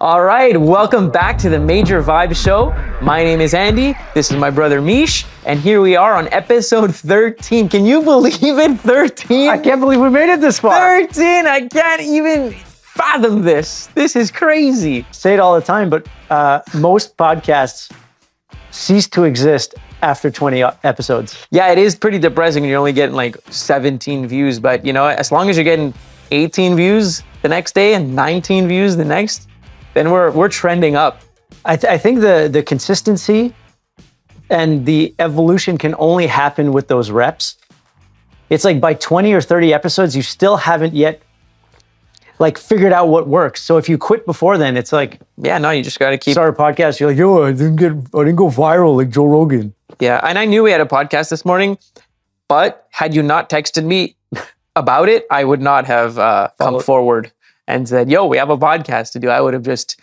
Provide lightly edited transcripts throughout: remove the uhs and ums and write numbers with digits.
All right, welcome back to the Major Vibe Show. My name is Andy. This is my brother Mish, and here we are on episode 13. Can you believe it? 13? I can't believe we made it this far. 13! I can't even fathom this. This is crazy. Say it all the time, but most podcasts cease to exist after 20 episodes. Yeah, it is pretty depressing when you're only getting like 17 views, but you know, as long as you're getting 18 views the next day and 19 views the next, then we're trending up. I think the consistency and the evolution can only happen with those reps. It's like by 20 or 30 episodes, you still haven't yet like figured out what works. So if you quit before then, it's like, yeah, no, you just got to keep. Start a podcast. You're like, yo, I didn't go viral like Joe Rogan. Yeah, and I knew we had a podcast this morning, but had you not texted me about it, I would not have come forward and said, yo, we have a podcast to do. I would have just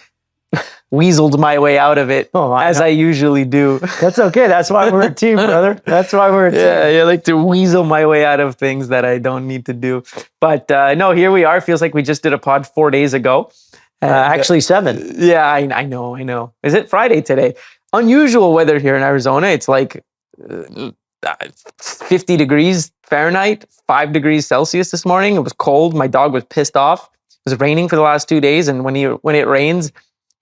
weaseled my way out of it I usually do. That's okay. That's why we're a team, brother. That's why we're a team. Yeah, I like to weasel my way out of things that I don't need to do. But no, here we are. Feels like we just did a pod 4 days ago. Actually 7. Yeah, I know. Is it Friday today? Unusual weather here in Arizona. It's like 50 degrees Fahrenheit, 5 degrees Celsius this morning. It was cold. My dog was pissed off. It was raining for the last 2 days, and when it rains,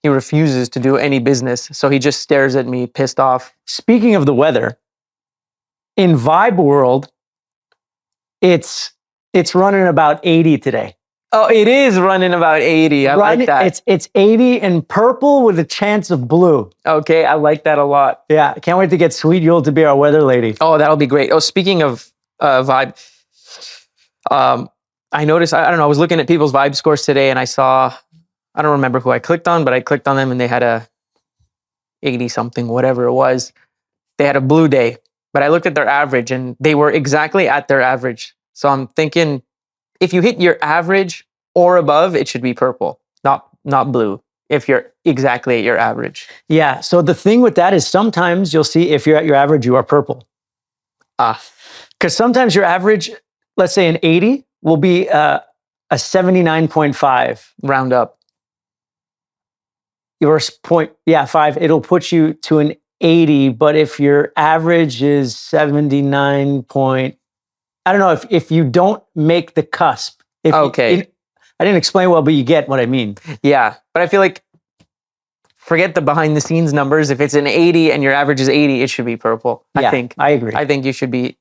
he refuses to do any business. So he just stares at me, pissed off. Speaking of the weather, in Vibe World, it's running about 80 today. Oh, it is running about 80. I like that. It's 80 in purple with a chance of blue. Okay, I like that a lot. Yeah, I can't wait to get Sweet Yule to be our weather lady. Oh, that'll be great. Oh, speaking of Vibe, I noticed, I don't know, I was looking at people's Vibe scores today and I saw, I don't remember who I clicked on, but I clicked on them and they had a 80 something, whatever it was. They had a blue day, but I looked at their average and they were exactly at their average. So I'm thinking, if you hit your average or above, it should be purple, not blue, if you're exactly at your average. Yeah, so the thing with that is sometimes you'll see if you're at your average, you are purple. Because sometimes your average, let's say an 80, will be a 79.5. Round up. Your 5, it'll put you to an 80, but if your average is 79 I don't know, if you don't make the cusp. Okay. I didn't explain well, but you get what I mean. Yeah, but I feel like, forget the behind the scenes numbers. If it's an 80 and your average is 80, it should be purple. I think. I agree. I think you should be.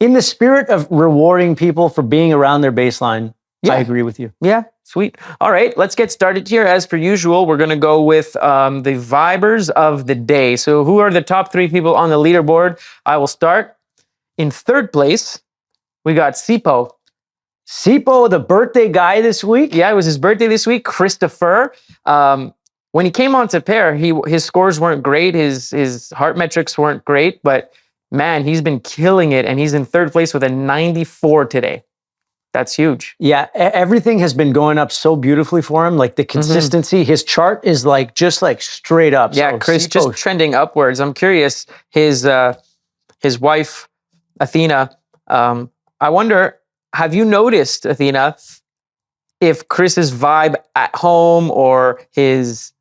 In the spirit of rewarding people for being around their baseline, yeah. I agree with you. Yeah, sweet. All right, let's get started here. As per usual, we're going to go with the Vibers of the day. So who are the top 3 people on the leaderboard? I will start. In 3rd place, we got Sipo. Sipo, the birthday guy this week? Yeah, it was his birthday this week. Christopher. When he came onto Pear, his scores weren't great. His heart metrics weren't great, but man, he's been killing it, and he's in 3rd place with a 94 today. That's huge. Yeah, everything has been going up so beautifully for him. Like the consistency, his chart is like just like straight up. Yeah, so Chris, just trending upwards. I'm curious, his wife, Athena, I wonder, have you noticed, Athena, if Chris's vibe at home or his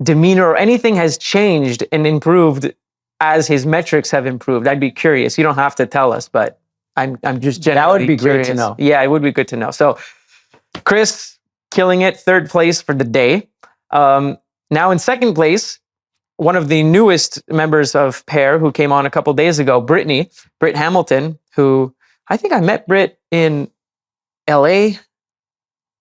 demeanor or anything has changed and improved as his metrics have improved? I'd be curious. You don't have to tell us, but I'm just genuinely That would be curious. Great to know. Yeah, it would be good to know. So Chris, killing it, 3rd place for the day. Now in 2nd place, one of the newest members of Pear who came on a couple days ago, Britt Hamilton, who I think I met Britt in LA,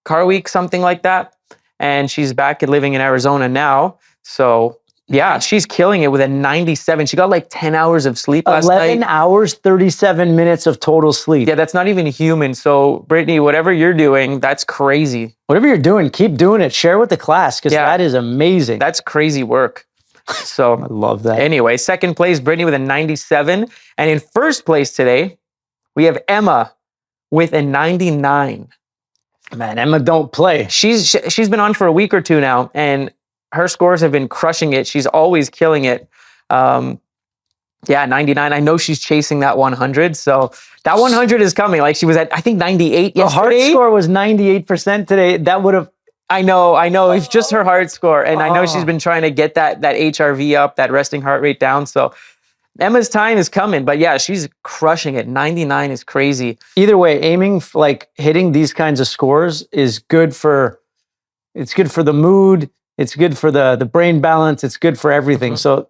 Car Week, something like that. And she's back and living in Arizona now. So yeah, she's killing it with a 97. She got like 10 hours of sleep last night. 11 hours, 37 minutes of total sleep. Yeah, that's not even human. So Brittany, whatever you're doing, that's crazy. Whatever you're doing, keep doing it. Share with the class because that is amazing. That's crazy work. So I love that. Anyway, 2nd place, Brittany with a 97. And in 1st place today, we have Emma with a 99. Man, Emma don't play. She's been on for a week or 2 now, and her scores have been crushing it. She's always killing it. Yeah, 99. I know she's chasing that 100. So that 100 is coming. Like she was at, I think, 98 yesterday. The heart score was 98% today. That would have, I know. It's just her heart score. And I know she's been trying to get that HRV up, that resting heart rate down. So Emma's time is coming. But yeah, she's crushing it. 99 is crazy. Either way, aiming, like hitting these kinds of scores is good for, it's good for the mood. It's good for the brain balance. It's good for everything. So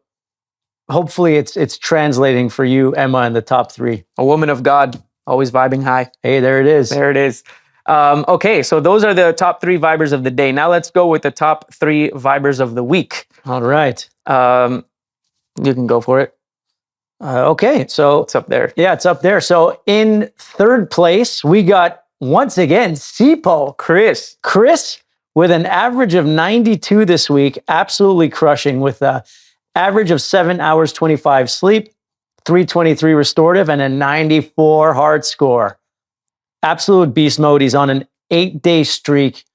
hopefully it's translating for you, Emma, in the top 3. A woman of God, always vibing high. Hey, there it is. There it is. Okay, so those are the top 3 vibers of the day. Now let's go with the top 3 vibers of the week. All right. You can go for it. Okay, so It's up there. yeah, it's up there. So in 3rd place, we got, once again, Sipo. Chris with an average of 92 this week, absolutely crushing with a average of 7 hours 25 sleep, 323 restorative, and a 94 hard score. Absolute beast mode. He's on an 8-day streak.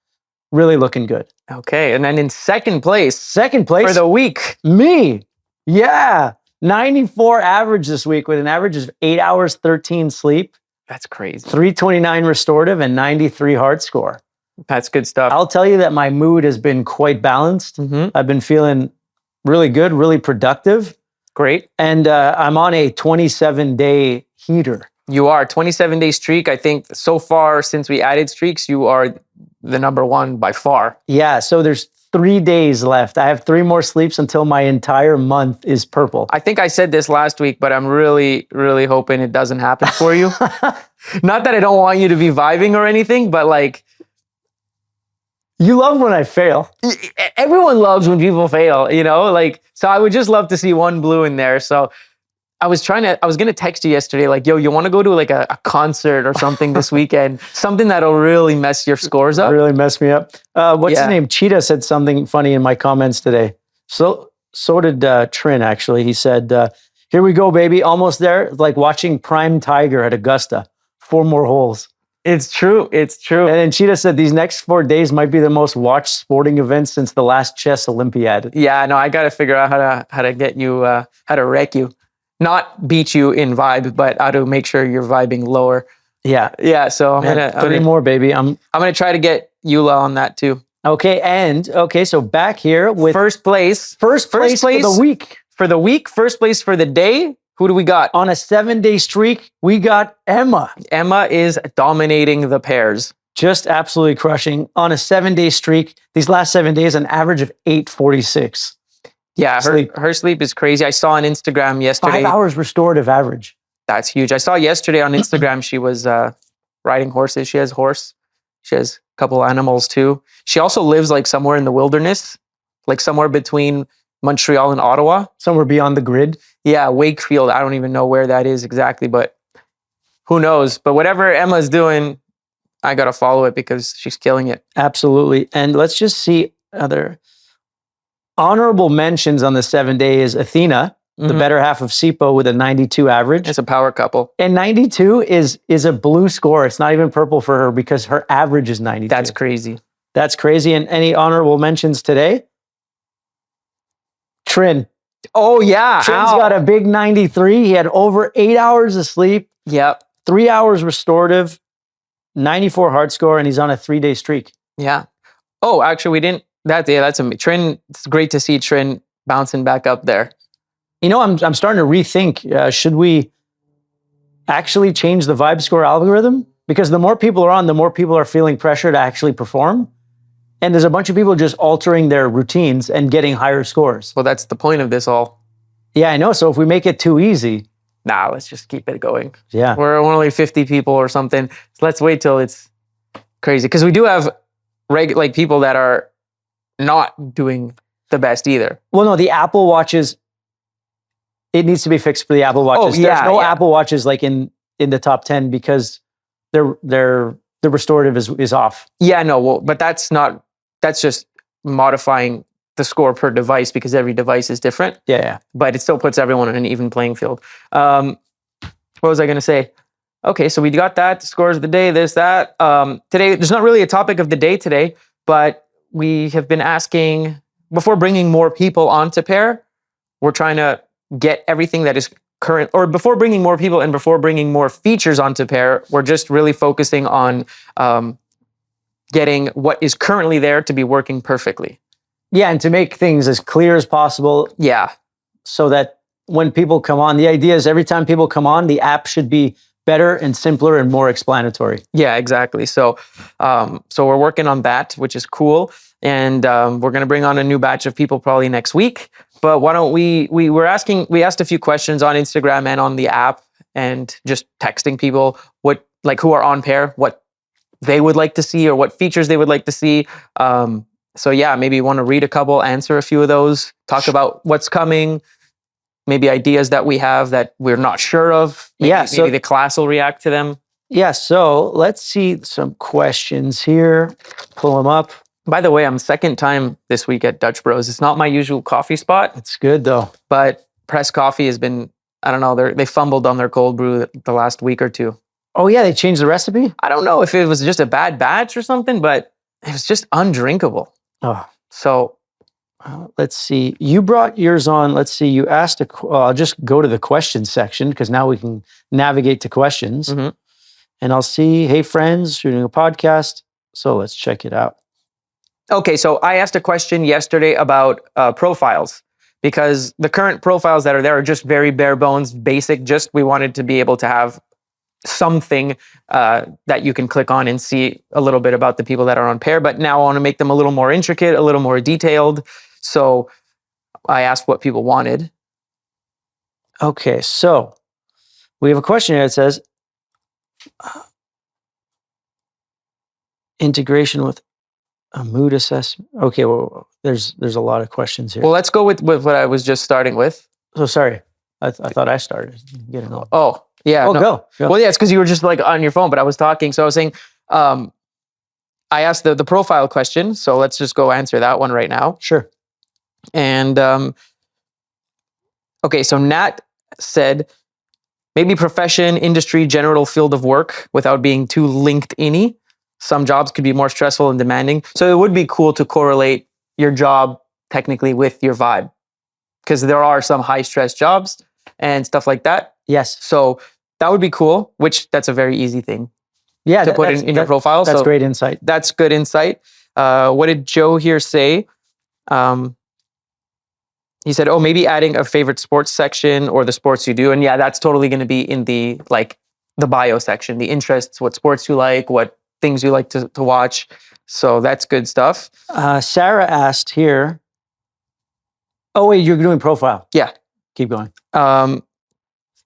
Really looking good. Okay, and then in second place For the week, me. Yeah. 94 average this week with an average of 8 hours 13 sleep, that's crazy. 329 restorative, and 93 hard score. That's good stuff. I'll tell you that my mood has been quite balanced. I've been feeling really good, really productive. Great. And I'm on a 27-day heater. You are 27-day streak. I think so far since we added streaks, you are the number 1 by far. Yeah, so there's 3 days left. I have 3 more sleeps until my entire month is purple. I think I said this last week, but I'm really, really hoping it doesn't happen for you. Not that I don't want you to be vibing or anything, but like, you love when I fail. everyone loves when people fail, you know, like, so I would just love to see 1 blue in there. So I was going to text you yesterday, like, yo, you want to go to like a concert or something this weekend? Something that'll really mess your scores up. Really messed me up. What's his name? Cheetah said something funny in my comments today. So did Trin, actually. He said, here we go, baby. Almost there. It's like watching Prime Tiger at Augusta. 4 more holes. It's true. It's true. And then Cheetah said these next 4 days might be the most watched sporting events since the last chess Olympiad. Yeah, no, I got to figure out how to get you, how to wreck you. Not beat you in vibe, but how to make sure you're vibing lower. Yeah. Yeah, so I'm Man, gonna 3 more, baby. I'm gonna try to get Eula on that too. Okay, so back here with First place for the week. For the week, first place for the day. Who do we got? On a 7-day streak, we got Emma. Emma is dominating the pairs. Just absolutely crushing. On a 7-day streak, these last 7 days, an average of 846. Yeah, her sleep is crazy. I saw on Instagram yesterday. 5 hours restorative average. That's huge. I saw yesterday on Instagram she was riding horses. She has horse. She has a couple animals too. She also lives like somewhere in the wilderness, like somewhere between Montreal and Ottawa. Somewhere beyond the grid. Yeah, Wakefield. I don't even know where that is exactly, but who knows? But whatever Emma's doing, I got to follow it because she's killing it. Absolutely. And let's just see other honorable mentions on the 7 days. Athena, the better half of Sipo, with a 92 average. It's a power couple. And 92 is a blue score. It's not even purple for her because her average is 92. That's crazy. That's crazy. And any honorable mentions today? Trin. Oh, yeah. Trin's got a big 93. He had over 8 hours of sleep. Yep. 3 hours restorative, 94 hard score, and he's on a 3-day streak. Yeah. Oh, actually, we didn't. That's a Trin. It's great to see Trin bouncing back up there. You know, I'm starting to rethink. Should we actually change the vibe score algorithm? Because the more people are on, the more people are feeling pressure to actually perform. And there's a bunch of people just altering their routines and getting higher scores. Well, that's the point of this all. Yeah, I know. So if we make it too easy. Nah, let's just keep it going. Yeah. We're only 50 people or something. So let's wait till it's crazy. Because we do have like people that are not doing the best either. Well, no, the Apple Watches, it needs to be fixed for the Apple Watches. Oh, yeah, There's no Apple Watches like in the top 10 because the restorative is off. Yeah, no, well, but that's just modifying the score per device because every device is different. Yeah. But it still puts everyone on an even playing field. What was I going to say? Okay, so we got that. Scores of the day, this, that. Today, there's not really a topic of the day today, but we have been asking, before bringing more people onto Pear, we're trying to get everything that is current, or before bringing more people and before bringing more features onto Pear, we're just really focusing on getting what is currently there to be working perfectly. Yeah, and to make things as clear as possible Yeah. so that when people come on, the idea is every time people come on, the app should be better and simpler and more explanatory. Yeah, exactly. So, so we're working on that, which is cool, and we're going to bring on a new batch of people probably next week. But why don't we asked a few questions on Instagram and on the app, and just texting people who are on Pear, what they would like to see or what features they would like to see. So yeah, maybe you want to read a couple, answer a few of those, talk about what's coming, maybe ideas that we have that we're not sure of. Maybe the class will react to them. Yeah, so let's see some questions here. Pull them up. By the way, I'm second time this week at Dutch Bros. It's not my usual coffee spot. It's good though. But Press Coffee has been, I don't know, they fumbled on their cold brew the last week or two. Oh yeah, they changed the recipe? I don't know if it was just a bad batch or something, but it was just undrinkable. Oh. So let's see. You brought yours on. Let's see. You asked I'll just go to the questions section because now we can navigate to questions. Mm-hmm. And I'll see, hey friends, shooting a podcast. So let's check it out. Okay, so I asked a question yesterday about profiles, because the current profiles that are there are just very bare bones, basic. Just we wanted to be able to have something that you can click on and see a little bit about the people that are on Pear. But now I want to make them a little more intricate, a little more detailed. So I asked what people wanted. Okay, so we have a question here that says, integration with a mood assessment. Okay, well, there's a lot of questions here. Well, let's go with what I was just starting with. So sorry, I thought I started getting on. Oh, yeah. Oh, no. Go. Well, yeah, it's because you were just like on your phone, but I was talking. So I was saying, I asked the profile question. So let's just go answer that one right now. Sure. And okay, so Nat said, maybe profession, industry, general field of work without being too LinkedIn-y. Some jobs could be more stressful and demanding. So it would be cool to correlate your job technically with your vibe, because there are some high stress jobs and stuff like that. Yes. So that would be cool, that's a very easy thing to put in your profile. That's so great insight. That's good insight. What did Joe here say? He said, oh, maybe adding a favorite sports section or the sports you do. And yeah, that's totally going to be in the bio section, the interests, what sports you like, what things you like to watch. So that's good stuff. Sarah asked here. Oh, wait, you're doing profile. Yeah. Keep going.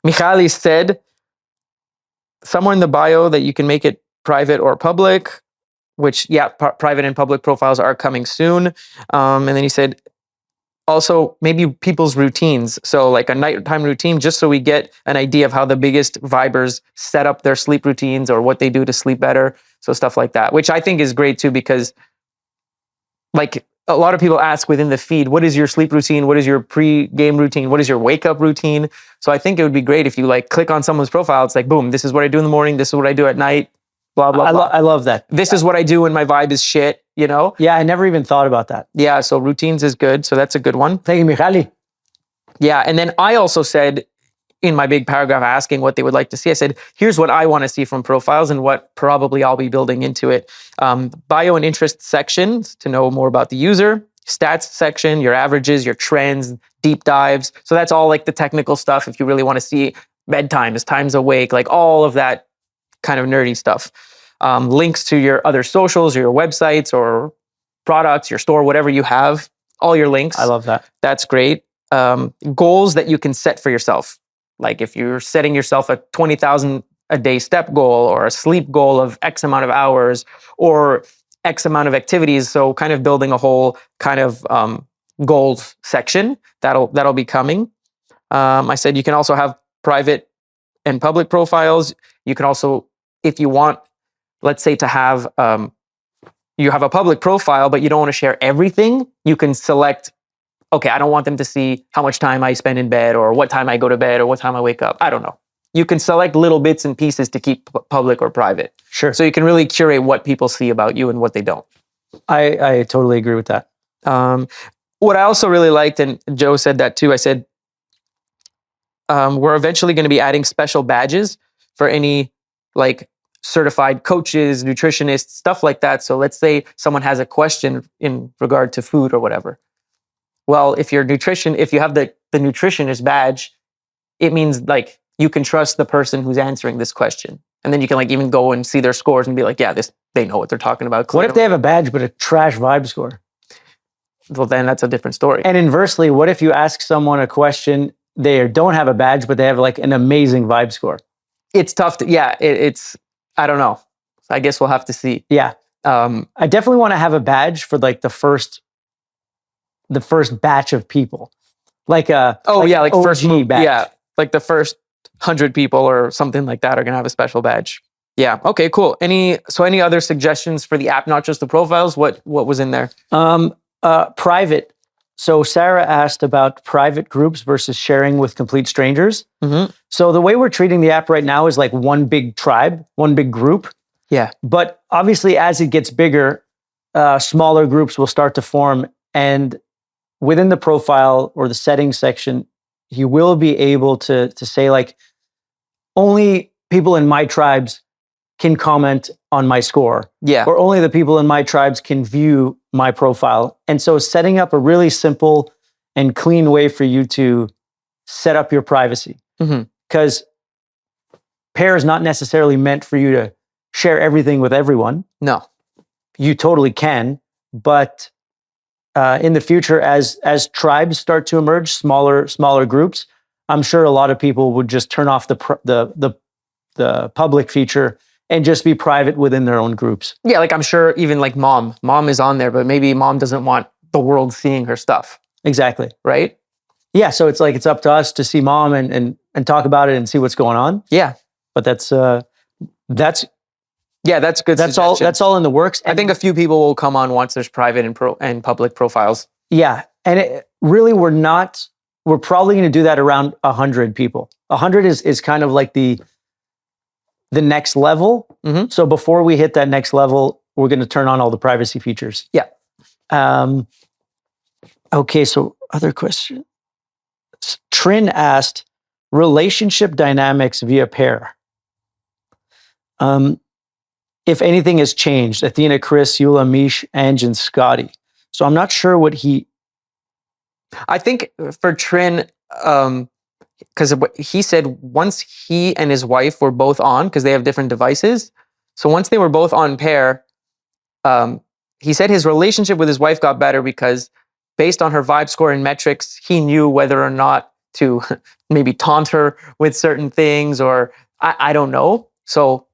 Michali said somewhere in the bio that you can make it private or public, which, yeah, private and public profiles are coming soon. And then he said, also, maybe people's routines. So like a nighttime routine, just so we get an idea of how the biggest vibers set up their sleep routines or what they do to sleep better. So stuff like that, which I think is great too, because like a lot of people ask within the feed, what is your sleep routine? What is your pre-game routine? What is your wake-up routine? So I think it would be great if you like click on someone's profile. It's like, boom, this is what I do in the morning. This is what I do at night. Blah, blah, blah. I love that. This is what I do when my vibe is shit, you know? Yeah, I never even thought about that. Yeah, so routines is good. So that's a good one. Thank you, Michali. Yeah, and then I also said in my big paragraph asking what they would like to see, I said, here's what I want to see from profiles and what probably I'll be building into it. Bio and interest sections to know more about the user. Stats section, your averages, your trends, deep dives. So that's all like the technical stuff if you really want to see bedtimes, times awake, like all of that kind of nerdy stuff. Links to your other socials, or your websites or products, your store, whatever you have, all your links. I love that. That's great. Goals that you can set for yourself. Like if you're setting yourself a 20,000 a day step goal or a sleep goal of X amount of hours or X amount of activities. So kind of building a whole kind of goals section that'll be coming. I said you can also have private and public profiles. You can also, if you want, let's say to have, you have a public profile, but you don't want to share everything, you can select, okay, I don't want them to see how much time I spend in bed or what time I go to bed or what time I wake up. I don't know. You can select little bits and pieces to keep public or private. Sure. So you can really curate what people see about you and what they don't. I totally agree with that. What I also really liked, and Joe said that too, I said, we're eventually going to be adding special badges for any like certified coaches, nutritionists, stuff like that. So let's say someone has a question in regard to food or whatever. Well, if you have the nutritionist badge, it means like you can trust the person who's answering this question. And then you can like even go and see their scores and be like, yeah, they know what they're talking about. What if they have a badge but a trash vibe score? Well, then that's a different story. And inversely, what if you ask someone a question, they don't have a badge, but they have like an amazing vibe score? It's tough to, yeah, it's, I don't know. I guess we'll have to see. Yeah. I definitely want to have a badge for like the first batch of people. Like like first OG badge. Yeah, like the first 100 people or something like that are going to have a special badge. Yeah. Okay, cool. Any other suggestions for the app, not just the profiles? What was in there? Private. So Sarah asked about private groups versus sharing with complete strangers. Mm-hmm. So the way we're treating the app right now is like one big tribe, one big group. Yeah. But obviously, as it gets bigger, smaller groups will start to form. And within the profile or the settings section, you will be able to say like, only people in my tribes can comment on my score. Yeah. Or only the people in my tribes can view my profile. And so setting up a really simple and clean way for you to set up your privacy. Because Pear is not necessarily meant for you to share everything with everyone. No. You totally can, but in the future, as tribes start to emerge, smaller groups, I'm sure a lot of people would just turn off the public feature and just be private within their own groups. Yeah, like I'm sure even like mom is on there, but maybe mom doesn't want the world seeing her stuff. Exactly. Right? Yeah, so it's like it's up to us to see mom and talk about it and see what's going on. Yeah. But that's good. That's all in the works. I think a few people will come on once there's private and public profiles. Yeah, and we're probably going to do that around 100 people. 100 is kind of like the next level. Mm-hmm. So before we hit that next level, we're going to turn on all the privacy features. Yeah. Okay, so other question. Trin asked, relationship dynamics via Pear. If anything has changed, Athena, Chris, Eula, Mish, Ange, and Scotty. So I'm not sure what I think for Trin, because he said once he and his wife were both on, because they have different devices. So once they were both on Pear, he said his relationship with his wife got better because based on her vibe score and metrics, he knew whether or not to maybe taunt her with certain things or I don't know. So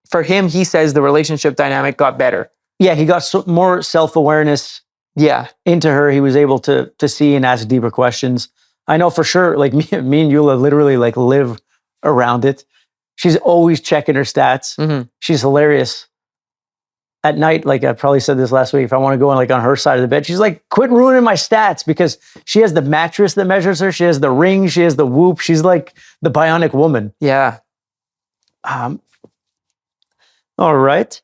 for him, he says the relationship dynamic got better. Yeah, he got more self-awareness into her. He was able to see and ask deeper questions. I know for sure, like me and Eula literally like live around it. She's always checking her stats. Mm-hmm. She's hilarious. At night, like I probably said this last week, if I want to go on like on her side of the bed, she's like, quit ruining my stats, because she has the mattress that measures her. She has the ring. She has the Whoop. She's like the bionic woman. Yeah. All right.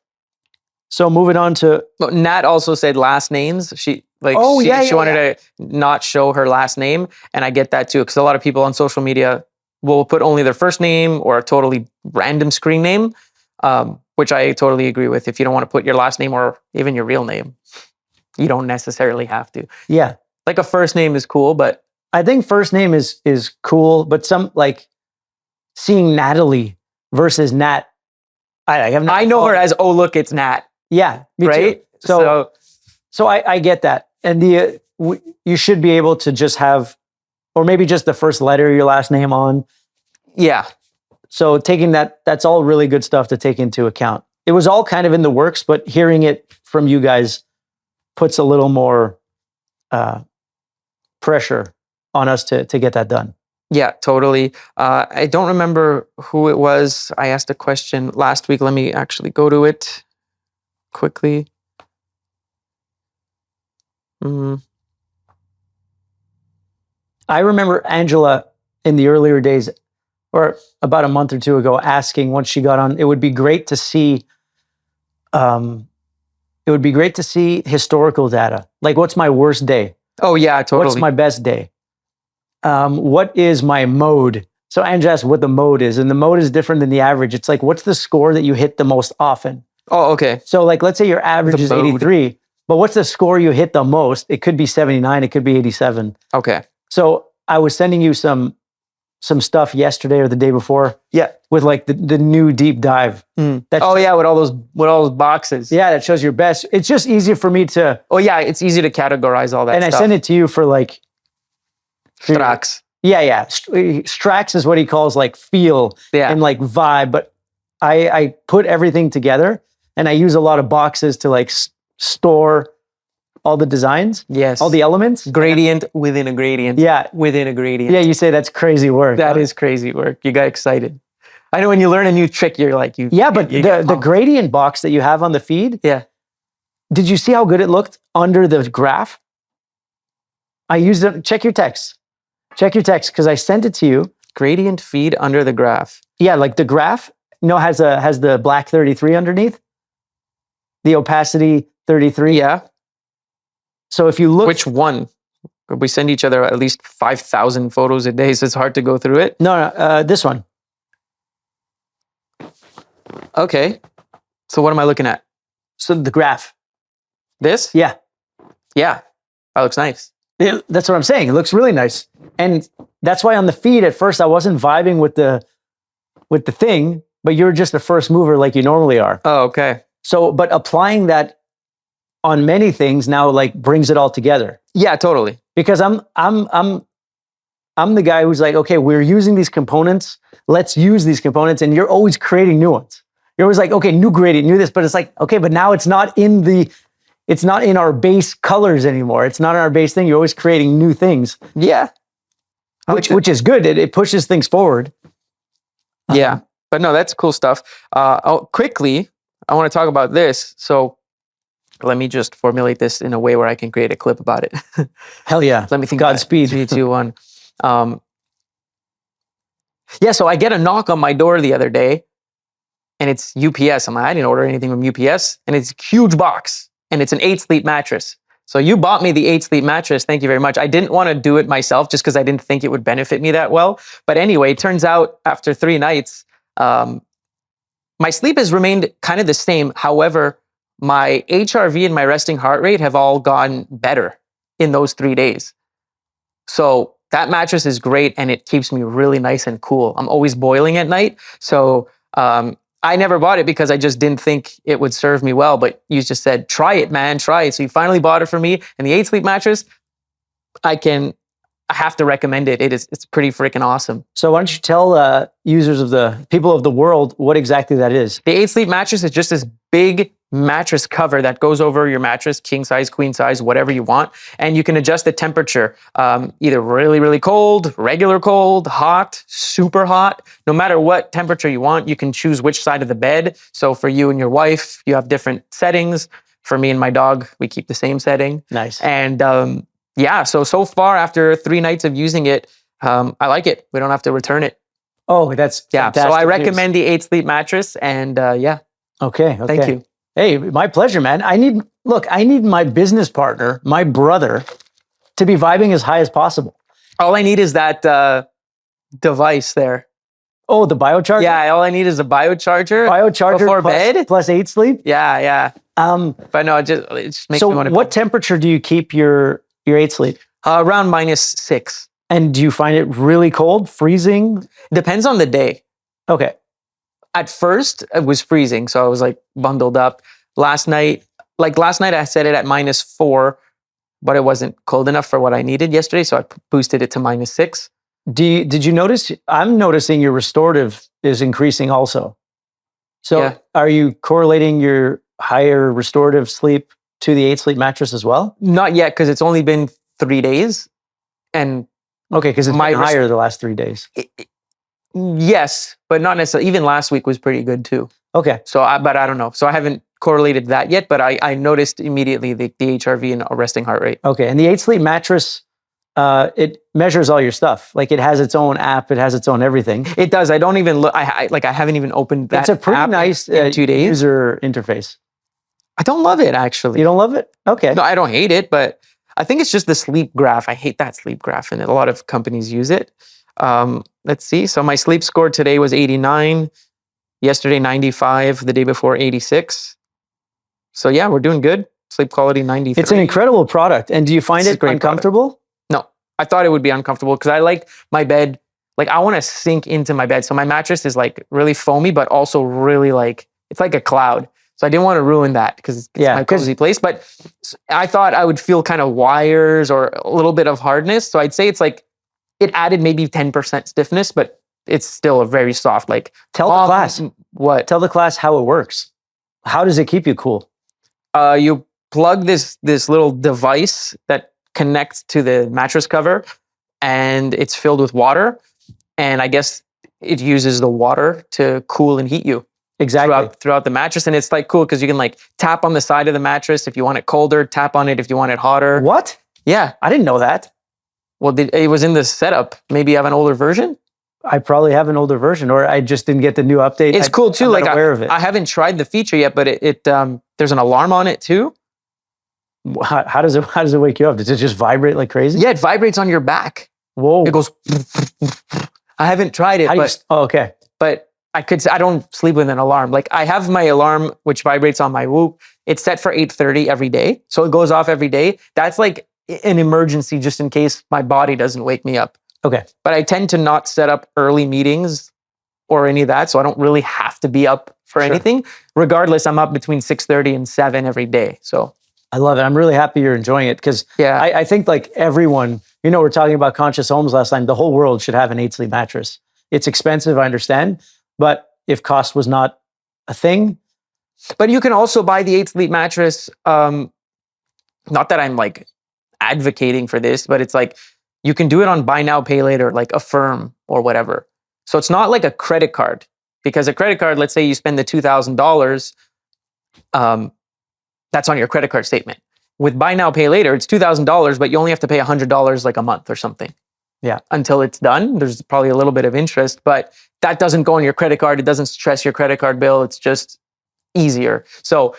So moving on to Nat also said last names. She wanted to not show her last name, and I get that too, because a lot of people on social media will put only their first name or a totally random screen name, which I totally agree with. If you don't want to put your last name or even your real name, you don't necessarily have to. Yeah, like a first name is cool, but I think first name is cool. But some like seeing Natalie versus Nat, I know her as look, it's Nat. Yeah, me right. Too. So I get that, and you should be able to just have, or maybe just the first letter of your last name on. Yeah. So taking that's all really good stuff to take into account. It was all kind of in the works, but hearing it from you guys puts a little more pressure on us to get that done. Yeah, totally. I don't remember who it was. I asked a question last week. Let me actually go to it quickly. I remember Angela in the earlier days, or about a month or two ago, asking once she got on, it would be great to see historical data. Like, what's my worst day? Oh yeah, totally. What's my best day? What is my mode So Andrew asked what the mode is, and the mode is different than the average. It's like, what's the score that you hit the most often? Oh, okay. So like, let's say your average The is mode. 83, but what's the score you hit the most? It could be 79, it could be 87. Okay. So I was sending you some stuff yesterday or the day before. Yeah. With like the new deep dive. Oh yeah, with all those boxes. Yeah, that shows your best. It's just easier for me to. Oh yeah, it's easy to categorize all that And stuff. I send it to you for like. Strax. Yeah. Strax is what he calls like feel and like vibe. But I put everything together and I use a lot of boxes to like store all the designs. Yes. All the elements. Gradient within a gradient. Yeah. Within a gradient. Yeah, you say that's crazy work. That is crazy work. You got excited. I know when you learn a new trick, you're like, Yeah, but the gradient box that you have on the feed. Yeah. Did you see how good it looked under the graph? I used it. Check your text. Check your text because I sent it to you. Gradient feed under the graph. Yeah, like the graph, has the black 33 underneath. The opacity 33. Yeah. So if you look, Which one? We send each other at least 5,000 photos a day, so it's hard to go through it. No, this one. Okay. So what am I looking at? So the graph. This? Yeah. Yeah. That looks nice. That's what I'm saying. It looks really nice. And that's why on the feed at first I wasn't vibing with the thing, but you're just a first mover like you normally are. Oh, okay. So, but applying that on many things now like brings it all together. Yeah, totally. Because I'm the guy who's like, okay, we're using these components. Let's use these components. And you're always creating new ones. You're always like, okay, new gradient, new this, but it's like, okay, but now it's not in our base colors anymore. It's not in our base thing. You're always creating new things. Yeah. Which is good. It pushes things forward. Yeah. But no, that's cool stuff. Quickly, I want to talk about this. So let me just formulate this in a way where I can create a clip about it. Hell yeah. Let me think. Godspeed. 3, 2, 1. Yeah, so I get a knock on my door the other day and it's UPS. I'm like, I didn't order anything from UPS. And it's a huge box and it's an 8-sleep mattress. So you bought me the 8-sleep mattress. Thank you very much. I didn't want to do it myself just because I didn't think it would benefit me that well. But anyway, it turns out after 3 nights, my sleep has remained kind of the same. However, my HRV and my resting heart rate have all gone better in those 3 days. So that mattress is great and it keeps me really nice and cool. I'm always boiling at night. So I never bought it because I just didn't think it would serve me well. But you just said, try it, man, try it. So you finally bought it for me. And the 8-sleep mattress, I have to recommend it. It's pretty freaking awesome. So why don't you tell users of the people of the world what exactly that is? The 8-sleep mattress is just this big mattress cover that goes over your mattress, king size, queen size, whatever you want. And you can adjust the temperature, either really, really cold, regular cold, hot, super hot. No matter what temperature you want, you can choose which side of the bed. So for you and your wife, you have different settings. For me and my dog, we keep the same setting. Nice. And yeah, so far after 3 nights of using it, I like it. We don't have to return it. Oh, that's fantastic. So I news. recommend the 8-sleep mattress. And yeah. Okay. Thank you. Hey, my pleasure, man. I need my business partner, my brother, to be vibing as high as possible. All I need is that device there. Oh, the biocharger? Yeah, all I need is a biocharger. Biocharger before bed? plus 8-sleep? Yeah. But no, it just makes me want to. So what temperature do you keep your 8-sleep? Around -6. And do you find it really cold, freezing? Depends on the day. Okay. At first, it was freezing, so I was like bundled up. Last night I set it at -4, but it wasn't cold enough for what I needed yesterday, so I boosted it to -6. Did you notice? I'm noticing your restorative is increasing also. So Yeah. Are you correlating your higher restorative sleep to the 8-sleep mattress as well? Not yet, because it's only been 3 days. And Okay, because it's been higher the last 3 days. Yes, but not necessarily. Even last week was pretty good too. Okay. But I don't know. So I haven't correlated that yet, but I noticed immediately the HRV and resting heart rate. Okay, and the 8-sleep mattress, it measures all your stuff. Like it has its own app, it has its own everything. It does. I don't even look. I haven't even opened that. It's a pretty app nice in 2 days. user interface. I don't love it actually. You don't love it? Okay. No, I don't hate it, but I think it's just the sleep graph. I hate that sleep graph, and a lot of companies use it. Let's see. So my sleep score today was 89. Yesterday, 95. The day before, 86. So yeah, we're doing good. Sleep quality, 93. It's an incredible product. And do you find It's a it great uncomfortable? No, I thought it would be uncomfortable because I like my bed. Like I want to sink into my bed. So my mattress is like really foamy, but also really like, it's like a cloud. So I didn't want to ruin that because it's my cozy place. But I thought I would feel kind of wires or a little bit of hardness. So I'd say it's like, it added maybe 10% stiffness, but it's still a very soft, like. Tell the class. What? Tell the class how it works. How does it keep you cool? You plug this little device that connects to the mattress cover, and it's filled with water. And I guess it uses the water to cool and heat you Exactly. throughout the mattress. And it's like cool because you can like tap on the side of the mattress if you want it colder, tap on it if you want it hotter. What? Yeah. I didn't know that. Well, it was in the setup. Maybe you have an older version? I probably have an older version, or I just didn't get the new update. It's cool too. I'm like not aware of it. I haven't tried the feature yet, but there's an alarm on it too. How does it wake you up? Does it just vibrate like crazy? Yeah, it vibrates on your back. Whoa. It goes. I haven't tried it, okay. But I don't sleep with an alarm. Like I have my alarm, which vibrates on my Whoop. It's set for 8:30 every day. So it goes off every day. That's like an emergency just in case my body doesn't wake me up. Okay. But I tend to not set up early meetings or any of that. So I don't really have to be up for anything. Regardless, I'm up between 6:30 and 7 every day. So I love it. I'm really happy you're enjoying it because I think like everyone, we're talking about conscious homes last time. The whole world should have an 8-sleep mattress. It's expensive, I understand. But if cost was not a thing. But you can also buy the 8-sleep mattress. Not that I'm like advocating for this, but it's like you can do it on buy now, pay later, like Affirm or whatever. So it's not like a credit card, because a credit card, let's say you spend the $2,000, that's on your credit card statement. With buy now, pay later, it's $2,000, but you only have to pay $100 like a month or something. Yeah. Until it's done. There's probably a little bit of interest, but that doesn't go on your credit card. It doesn't stress your credit card bill. It's just easier. So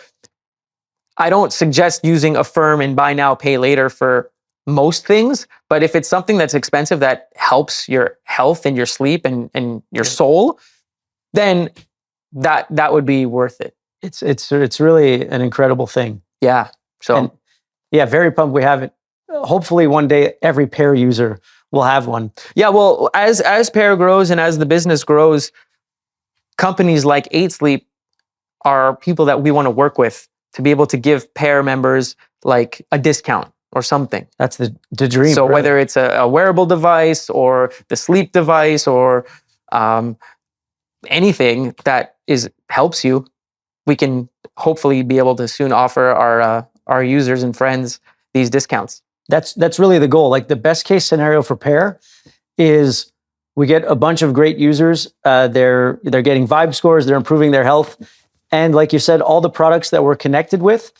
I don't suggest using Affirm and buy now, pay later for most things. But if it's something that's expensive that helps your health and your sleep and your soul, then that would be worth it. It's really an incredible thing. Yeah. So very pumped we have it. Hopefully one day every Pear user will have one. Yeah, well, as Pear grows and as the business grows, companies like 8Sleep are people that we want to work with to be able to give Pear members like a discount or something. That's the dream. So really. whether it's a wearable device or the sleep device or anything that helps you, we can hopefully be able to soon offer our users and friends these discounts. That's really the goal. Like the best case scenario for Pear is we get a bunch of great users. They're getting vibe scores. They're improving their health. And like you said, all the products that we're connected with,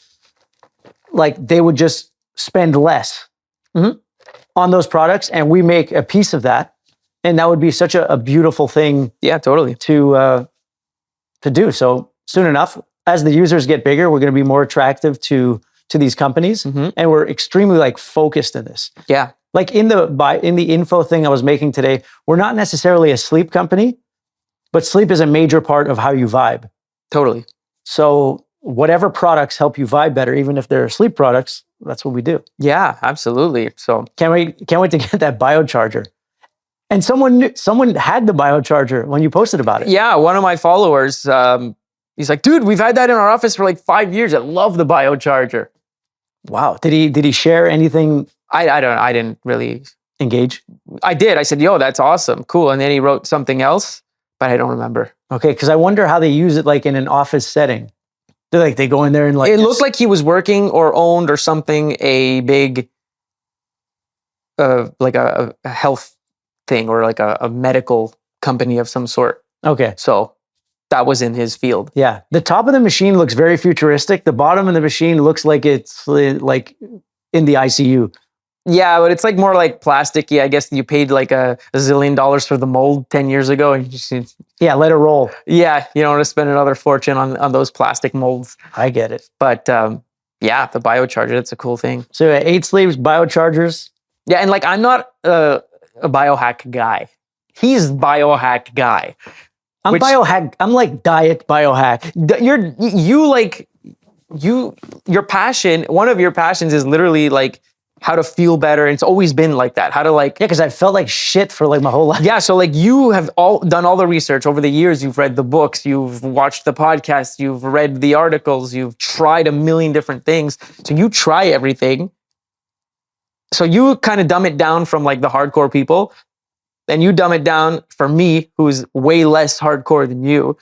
like they would just spend less on those products, and we make a piece of that. And that would be such a beautiful thing. Yeah, totally. To do. So soon enough, as the users get bigger, we're going to be more attractive to these companies, and we're extremely like focused in this. Yeah. Like in the info thing I was making today, we're not necessarily a sleep company, but sleep is a major part of how you vibe. Totally. So whatever products help you vibe better, even if they're sleep products, that's what we do. Yeah, absolutely. So can't wait to get that biocharger. And someone had the biocharger when you posted about it. Yeah, one of my followers, he's like, dude, we've had that in our office for like 5 years. I love the biocharger. Wow. Did he share anything? I didn't really engage. I did. I said, yo, that's awesome. Cool. And then he wrote something else, but I don't remember. Okay. Cause I wonder how they use it like in an office setting. They go in there and like. It looked like he was working or owned or something, a big, like a health thing or like a medical company of some sort. Okay. So that was in his field. Yeah. The top of the machine looks very futuristic. The bottom of the machine looks like it's like in the ICU. Yeah, but it's like more like plasticky. I guess you paid like a zillion dollars for the mold 10 years ago. And yeah, let it roll. Yeah, you don't want to spend another fortune on those plastic molds. I get it. But yeah, the biocharger, that's a cool thing. So 8 sleeves, biochargers. Yeah, and like I'm not a biohack guy. He's biohack guy. I'm Which- biohack. I'm like diet biohack. Your passion, one of your passions is literally like how to feel better. And it's always been like that. How to like, Yeah, because I felt like shit for like my whole life. yeah. So like you have done all the research over the years. You've read the books, you've watched the podcasts, you've read the articles, you've tried a million different things. So you try everything. So you kind of dumb it down from like the hardcore people. Then you dumb it down for me, who's way less hardcore than you.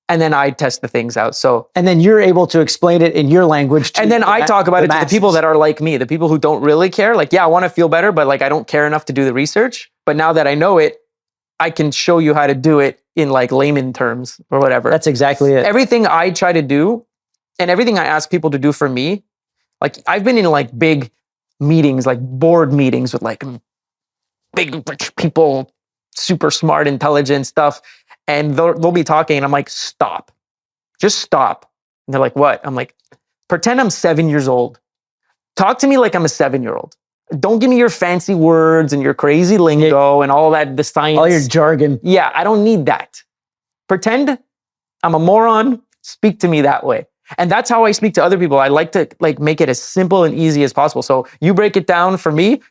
And then I test the things out. So, And then you're able to explain it in your language. and then I talk about it to the people that are like me, the people who don't really care. Like, yeah, I want to feel better, but like I don't care enough to do the research. But now that I know it, I can show you how to do it in like layman terms or whatever. That's exactly it. Everything I try to do and everything I ask people to do for me, like I've been in like big meetings, like board meetings with like big rich people, super smart, intelligent stuff. And they'll be talking and I'm like, stop, just stop. And they're like, what? I'm like, pretend I'm 7 years old. Talk to me like I'm a 7-year-old. Don't give me your fancy words and your crazy lingo and all that, the science. All your jargon. Yeah, I don't need that. Pretend I'm a moron. Speak to me that way. And that's how I speak to other people. I like to like make it as simple and easy as possible. So you break it down for me,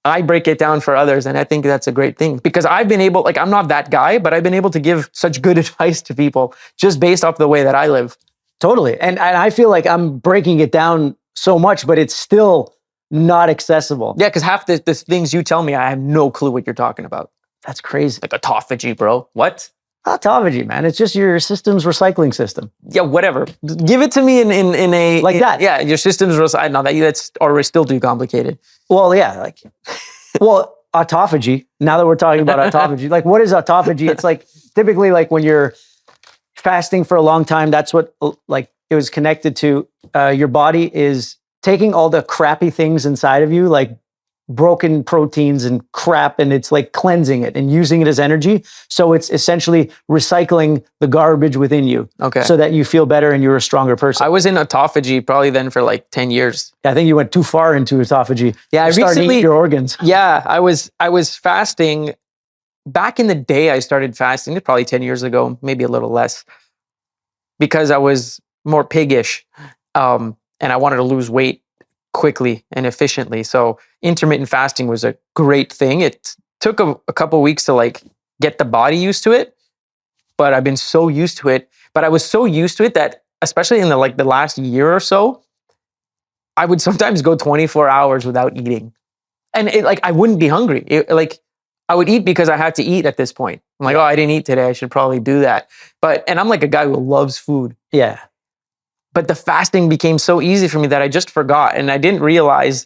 I break it down for others. And I think that's a great thing because I've been able, like, I'm not that guy, but I've been able to give such good advice to people just based off the way that I live. Totally. And I feel like I'm breaking it down so much, but it's still not accessible. Yeah, because half the things you tell me, I have no clue what you're talking about. That's crazy. Like autophagy, bro. What? Autophagy, man. It's just your system's recycling system. Yeah, whatever. Give it to me in a Like that. Yeah, your system's recycling. No, that's already still too complicated. Well, yeah, like, well, autophagy. Now that we're talking about autophagy, like, what is autophagy? It's like typically like when you're fasting for a long time. That's what like it was connected to. Your body is taking all the crappy things inside of you, like broken proteins and crap, and it's like cleansing it and using it as energy. So it's essentially recycling the garbage within you. Okay. So that you feel better and you're a stronger person. I was in autophagy probably then for like 10 years. I think you went too far into autophagy. Yeah, I You started recently- eating your organs. Yeah, I was fasting. Back in the day, I started fasting probably 10 years ago, maybe a little less, because I was more piggish and I wanted to lose weight quickly and efficiently. So intermittent fasting was a great thing. It took a couple weeks to like get the body used to it, but I've been so used to it. But I was so used to it that, especially in the last year or so, I would sometimes go 24 hours without eating, and I wouldn't be hungry. I would eat because I had to eat at this point. I'm like, oh, I didn't eat today. I should probably do that. And I'm like a guy who loves food. Yeah. But the fasting became so easy for me that I just forgot. And I didn't realize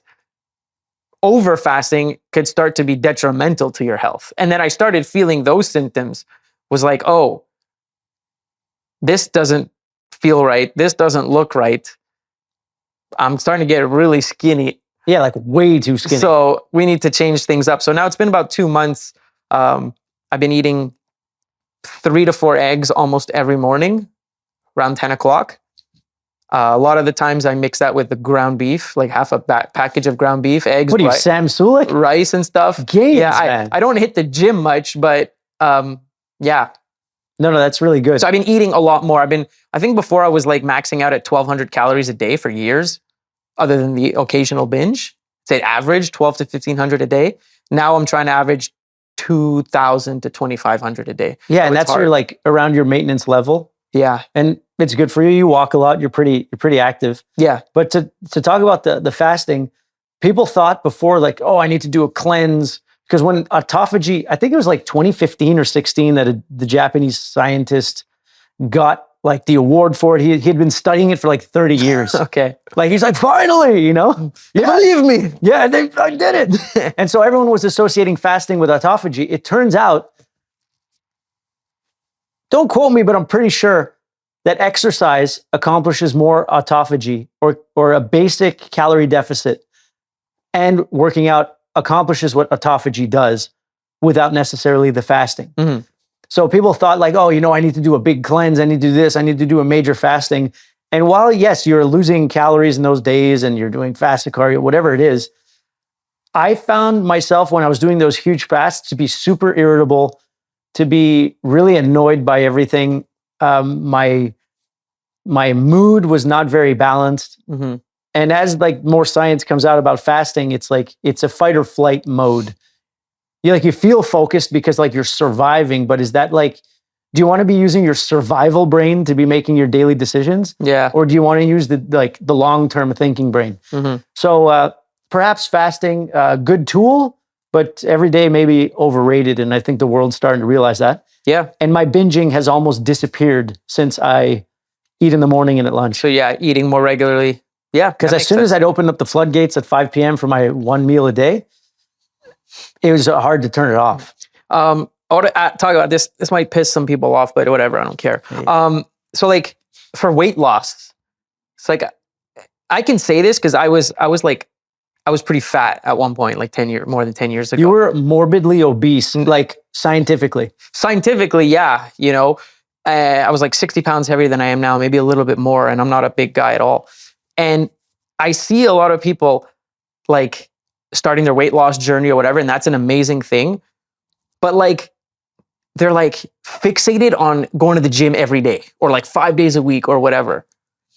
over fasting could start to be detrimental to your health. And then I started feeling those symptoms, was like, oh, this doesn't feel right. This doesn't look right. I'm starting to get really skinny. Yeah, like way too skinny. So we need to change things up. So now it's been about 2 months. I've been eating 3 to 4 eggs almost every morning around 10 o'clock. A lot of the times I mix that with the ground beef, like half a package of ground beef, eggs, What are you, Sam Sulek? rice and stuff. Gains, Yeah, man. I don't hit the gym much, but yeah. No, that's really good. So I've been eating a lot more. I think before I was like maxing out at 1,200 calories a day for years, other than the occasional binge. Say average 12 to 1,500 a day. Now I'm trying to average 2,000 to 2,500 a day. Yeah, So and it's that's hard. your like around your maintenance level. Yeah, And it's good for you. You walk a lot. You're pretty active. yeah. But to talk about the fasting, people thought before like, oh, I need to do a cleanse. Because when autophagy, I think it was like 2015 or 16 that the Japanese scientist got like the award for it. He had been studying it for like 30 years. Okay. Like he's like, finally, you know? You believe me? Yeah, I did it. And so everyone was associating fasting with autophagy. It turns out, don't quote me, but I'm pretty sure that exercise accomplishes more autophagy or a basic calorie deficit, and working out accomplishes what autophagy does without necessarily the fasting. Mhm. So people thought like, oh, you know, I need to do a big cleanse. I need to do this. I need to do a major fasting. And while, yes, you're losing calories in those days and you're doing fasted cardio, whatever it is, I found myself when I was doing those huge fasts to be super irritable, to be really annoyed by everything. My mood was not very balanced. Mm-hmm. And as like more science comes out about fasting, it's like it's a fight or flight mode. You feel focused because like you're surviving, but is that like, do you want to be using your survival brain to be making your daily decisions? Yeah. Or do you want to use the long-term thinking brain? Mm-hmm. So perhaps fasting, good tool, but every day maybe overrated. And I think the world's starting to realize that. Yeah. And my binging has almost disappeared since I eat in the morning and at lunch. So yeah, eating more regularly. Yeah. Because as soon as I'd open up the floodgates at 5 p.m. for my one meal a day, it was hard to turn it off. I want to talk about this. This might piss some people off, but whatever. I don't care. Yeah. So like for weight loss, it's like I can say this because I was pretty fat at one point, like more than 10 years ago. You were morbidly obese, like scientifically. Scientifically, yeah. I was like 60 pounds heavier than I am now, maybe a little bit more, and I'm not a big guy at all. And I see a lot of people like starting their weight loss journey or whatever, and that's an amazing thing. But like, they're like fixated on going to the gym every day or like 5 days a week or whatever.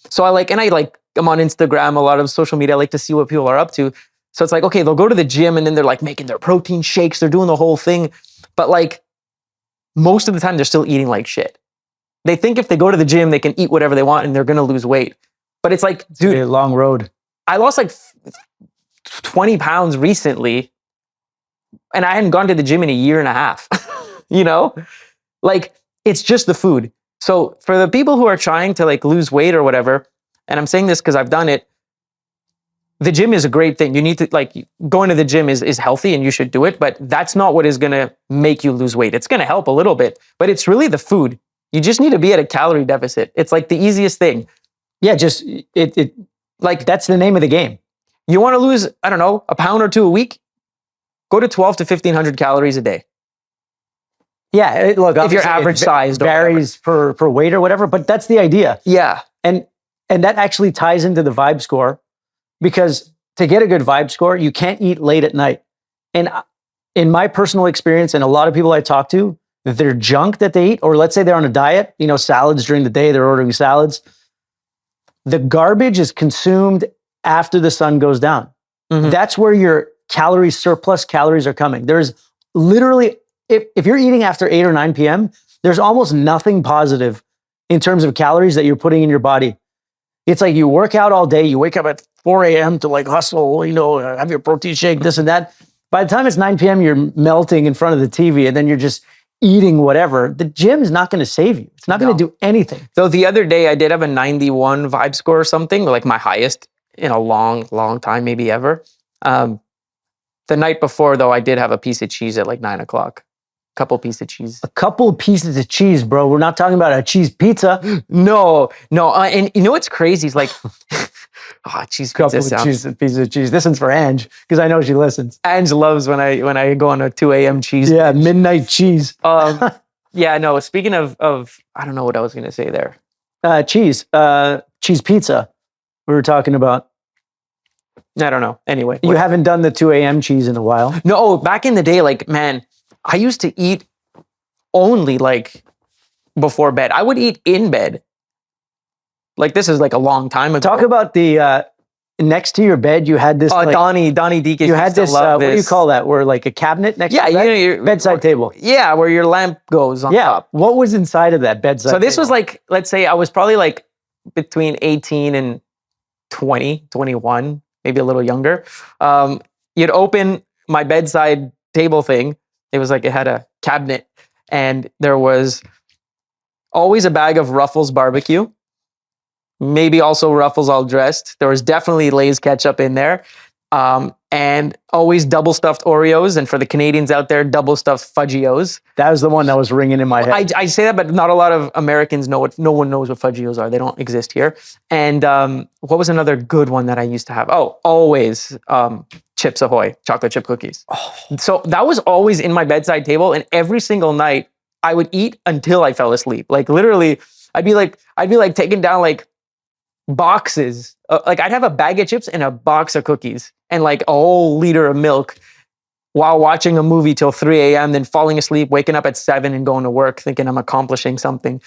So I'm on Instagram, a lot of social media. I like to see what people are up to. So it's like, okay, they'll go to the gym and then they're like making their protein shakes. They're doing the whole thing. But like most of the time they're still eating like shit. They think if they go to the gym, they can eat whatever they want and they're going to lose weight. But it's like, dude, a long road. I lost like 20 pounds recently and I hadn't gone to the gym in a year and a half, like it's just the food. So for the people who are trying to like lose weight or whatever, and I'm saying this because I've done it, the gym is a great thing. You need to like going to the gym is healthy and you should do it, but that's not what is going to make you lose weight. It's going to help a little bit, but it's really the food. You just need to be at a calorie deficit. It's like the easiest thing. Yeah, just like that's the name of the game. You want to lose, I don't know, a pound or two a week? Go to 12 to 1,500 calories a day. Yeah, look, if you're average sized, varies per weight or whatever, but that's the idea. Yeah, and that actually ties into the vibe score, because to get a good vibe score, you can't eat late at night. And in my personal experience, and a lot of people I talk to, their junk that they eat, or let's say they're on a diet, salads during the day, they're ordering salads. The garbage is consumed after the sun goes down. Mm-hmm. That's where your surplus calories are coming. There's literally, if you're eating after 8 or 9 p.m., there's almost nothing positive in terms of calories that you're putting in your body. It's like you work out all day, you wake up at 4 a.m. to like hustle, have your protein shake, this and that. By the time it's 9 p.m., you're melting in front of the TV and then you're just eating whatever. The gym is not going to save you. It's not going to do anything. So the other day I did have a 91 vibe score or something, like my highest in a long, long time, maybe ever. The night before though, I did have a piece of cheese at like 9 o'clock. Couple pieces of cheese. A couple pieces of cheese, bro. We're not talking about a cheese pizza. No. And you know what's crazy? It's like, cheese pizza. Pieces of cheese. This one's for Ange, because I know she listens. Ange loves when I go on a 2 a.m. cheese. Yeah, midnight cheese. Yeah, no, speaking of, I don't know what I was going to say there. Cheese pizza. We were talking about. I don't know. Anyway. You haven't done the 2 a.m. cheese in a while? No, back in the day, like, man, I used to eat only like before bed. I would eat in bed. Like this is like a long time ago. Talk about the next to your bed. You had this. Donnie Deacon. You had this. What do you call that? Where like a cabinet next to your bedside table. Yeah, where your lamp goes on top. What was inside of that bedside? So this was like, let's say I was probably like between 18 and 20, 21, maybe a little younger. You'd open my bedside table thing. It was like it had a cabinet and there was always a bag of Ruffles barbecue, maybe also Ruffles all dressed. There was definitely Lay's ketchup in there, and always double stuffed Oreos. And for the Canadians out there, double stuffed Fudgios. That was the one that was ringing in my head. I say that, but not a lot of Americans know what. No one knows what Fudgios are. They don't exist here. And what was another good one that I used to have? Oh, always. Chips Ahoy, chocolate chip cookies. Oh. So that was always in my bedside table, and every single night I would eat until I fell asleep. Like literally, I'd be like taking down like boxes. Like I'd have a bag of chips and a box of cookies and like a whole liter of milk while watching a movie till 3 a.m., then falling asleep, waking up at 7 and going to work thinking I'm accomplishing something.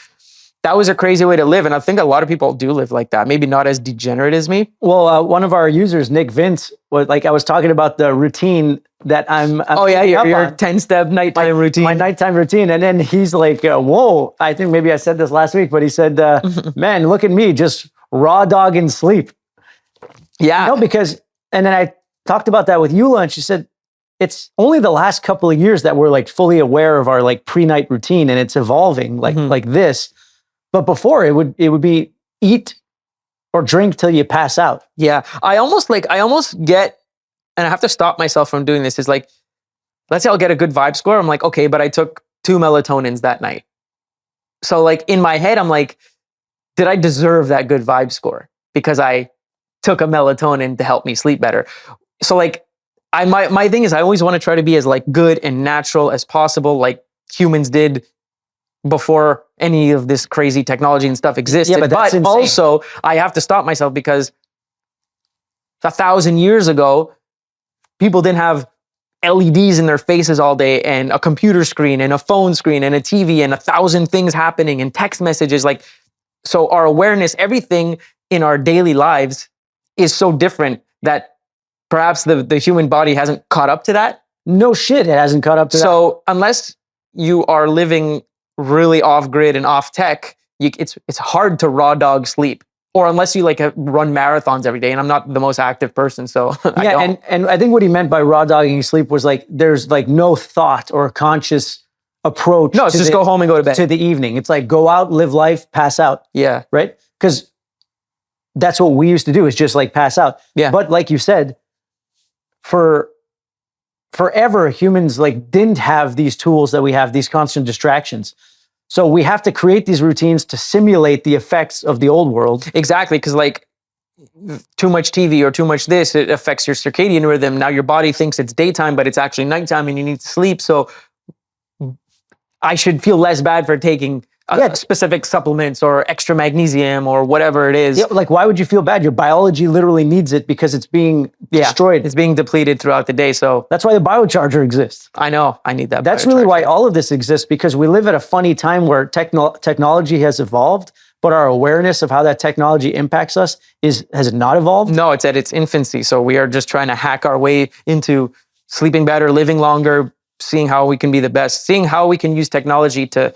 That was a crazy way to live. And I think a lot of people do live like that. Maybe not as degenerate as me. Well, one of our users, Nick Vince, was like, I was talking about the routine that I'm Oh yeah, your 10-step nighttime routine. My nighttime routine. And then he's like, whoa, I think maybe I said this last week, but he said, man, look at me, just raw dog and sleep. Yeah. No, because, and then I talked about that with Eula, and she said, it's only the last couple of years that we're like fully aware of our like pre-night routine, and it's evolving like this. But before it would be eat or drink till you pass out. Yeah. I almost get, and I have to stop myself from doing this, is like, let's say I'll get a good vibe score. I'm like, okay, but I took 2 melatonins that night. So like in my head, I'm like, did I deserve that good vibe score? Because I took a melatonin to help me sleep better. So like my thing is I always want to try to be as like good and natural as possible, like humans did before any of this crazy technology and stuff existed. Yeah, but that's insane. Also I have to stop myself because 1,000 years ago, people didn't have LEDs in their faces all day and a computer screen and a phone screen and a TV and 1,000 things happening and text messages. Like, so our awareness, everything in our daily lives is so different that perhaps the human body hasn't caught up to that. No shit, it hasn't caught up to that. So unless you are living really off grid and off tech, it's hard to raw dog sleep. Or unless you like run marathons every day, and I'm not the most active person, so yeah. And I think what he meant by raw dogging sleep was like there's like no thought or conscious approach. No, it's just go home and go to bed. To the evening. It's like go out, live life, pass out. Yeah. Right? Because that's what we used to do, is just like pass out. Yeah. But like you said, forever humans like didn't have these tools that we have, these constant distractions. So we have to create these routines to simulate the effects of the old world. Exactly, because like too much TV or too much this, it affects your circadian rhythm. Now your body thinks it's daytime, but it's actually nighttime and you need to sleep. So I should feel less bad for taking specific supplements or extra magnesium or whatever it is. Yeah, like why would you feel bad? Your biology literally needs it because it's being destroyed. It's being depleted throughout the day. So that's why the biocharger exists. I know, I need that. That's really why all of this exists, because we live at a funny time where technology has evolved, but our awareness of how that technology impacts us has it not evolved? No, it's at its infancy. So we are just trying to hack our way into sleeping better, living longer, seeing how we can be the best, seeing how we can use technology to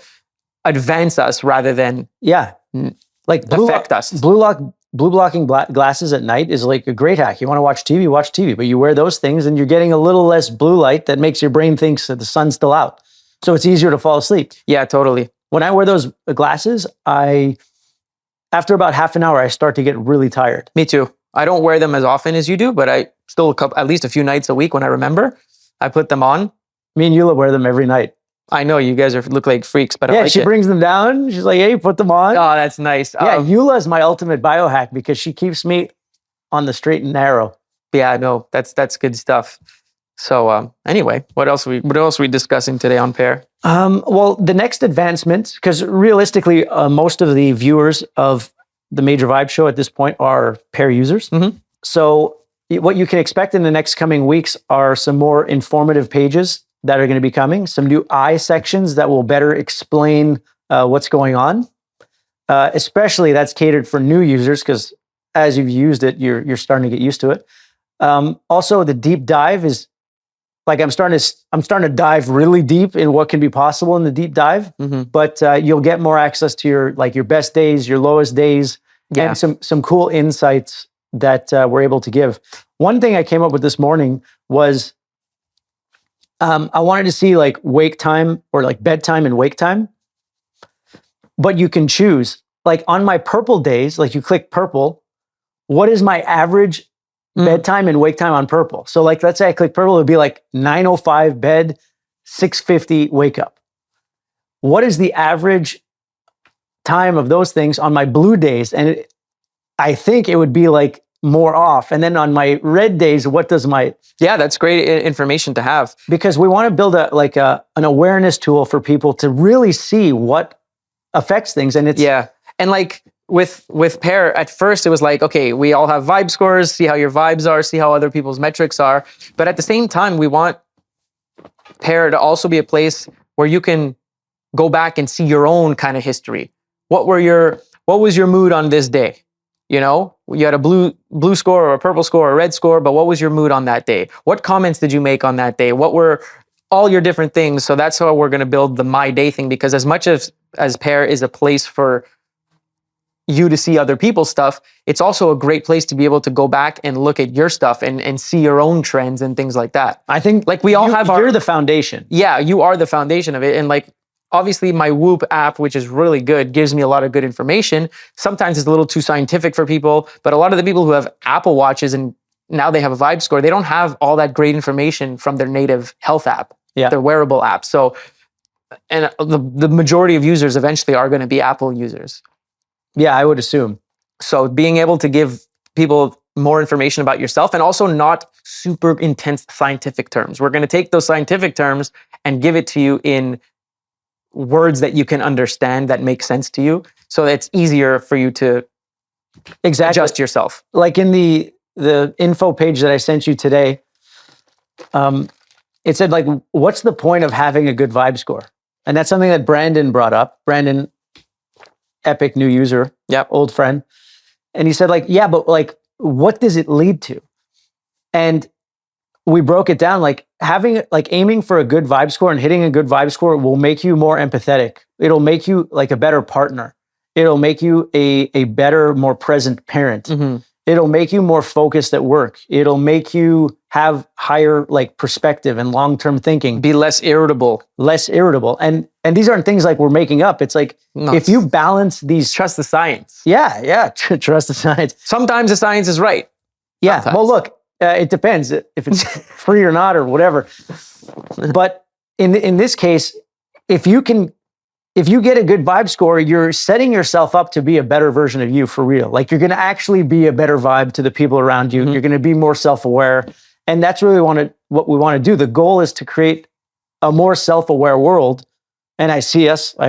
advance us rather than like affect us. Blue blocking glasses at night is like a great hack. You want to watch TV, but you wear those things and you're getting a little less blue light that makes your brain think that the sun's still out. So it's easier to fall asleep. Yeah, totally. When I wear those glasses, after about half an hour, I start to get really tired. Me too. I don't wear them as often as you do, but I still at least a few nights a week when I remember, I put them on. Me and Eula wear them every night. I know you guys look like freaks, but I like she brings them down. She's like, hey, put them on. Oh, that's nice. Yeah, Eula is my ultimate biohack because she keeps me on the straight and narrow. Yeah, no, that's good stuff. So anyway, what else are we discussing today on Pear? Well, the next advancement, because realistically, most of the viewers of the Major Vibe Show at this point are Pear users. Mm-hmm. So what you can expect in the next coming weeks are some more informative pages that are going to be coming, some new I sections that will better explain what's going on. Especially that's catered for new users, because as you've used it, you're starting to get used to it. Also, the deep dive is like I'm starting to dive really deep in what can be possible in the deep dive. Mm-hmm. But you'll get more access to your best days, your lowest days, and some cool insights that we're able to give. One thing I came up with this morning was I wanted to see like wake time or like bedtime and wake time, but you can choose like on my purple days, like you click purple, what is my average bedtime and wake time on purple? So like, let's say I click purple, it would be like 9:05 bed, 6:50 wake up. What is the average time of those things on my blue days? And I think it would be like more off. And then on my red days, what does my... Yeah, that's great information to have. Because we want to build an awareness tool for people to really see what affects things. And it's... Yeah. And like with Pear, at first it was like, okay, we all have vibe scores, see how your vibes are, see how other people's metrics are. But at the same time, we want Pear to also be a place where you can go back and see your own kind of history. What was your mood on this day? You know, you had a blue score or a purple score or a red score, but what was your mood on that day? What comments did you make on that day? What were all your different things? So that's how we're going to build the My Day thing, because as much as Pear is a place for you to see other people's stuff, it's also a great place to be able to go back and look at your stuff and see your own trends and things like that. I think like we all have you're the foundation. Yeah, you are the foundation of it. And like, obviously my Whoop app, which is really good, gives me a lot of good information. Sometimes it's a little too scientific for people, but a lot of the people who have Apple Watches and now they have a vibe score, they don't have all that great information from their native health app, their wearable app. So, and the majority of users eventually are going to be Apple users. Yeah, I would assume. So being able to give people more information about yourself and also not super intense scientific terms. We're going to take those scientific terms and give it to you in words that you can understand that make sense to you. So it's easier for you to adjust yourself. Like in the info page that I sent you today, it said like, what's the point of having a good vibe score? And that's something that Brandon brought up. Brandon, epic new user, old friend. And he said like, yeah, but like, what does it lead to? And we broke it down, like aiming for a good vibe score and hitting a good vibe score will make you more empathetic. It'll make you like a better partner. It'll make you a better, more present parent. Mm-hmm. It'll make you more focused at work. It'll make you have higher like perspective and long-term thinking. Be less irritable. And these aren't things like we're making up. It's like, if you balance these... Trust the science. Yeah. Trust the science. Sometimes the science is right. Yeah. Sometimes. Well, look, it depends if it's free or not or whatever. But in this case, if you get a good vibe score, you're setting yourself up to be a better version of you for real. Like you're going to actually be a better vibe to the people around you. Mm-hmm. You're going to be more self-aware. And that's really what we want to do. The goal is to create a more self-aware world. And I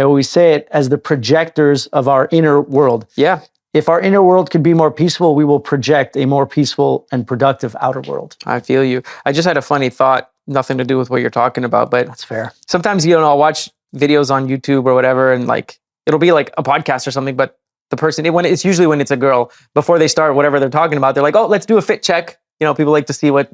always say it, as the projectors of our inner world. Yeah. If our inner world could be more peaceful, we will project a more peaceful and productive outer world. I feel you. I just had a funny thought, nothing to do with what you're talking about, but that's fair. Sometimes, I'll watch videos on YouTube or whatever, and like it'll be like a podcast or something, but the person, it's usually when it's a girl, before they start whatever they're talking about, they're like, oh, let's do a fit check. People like to see what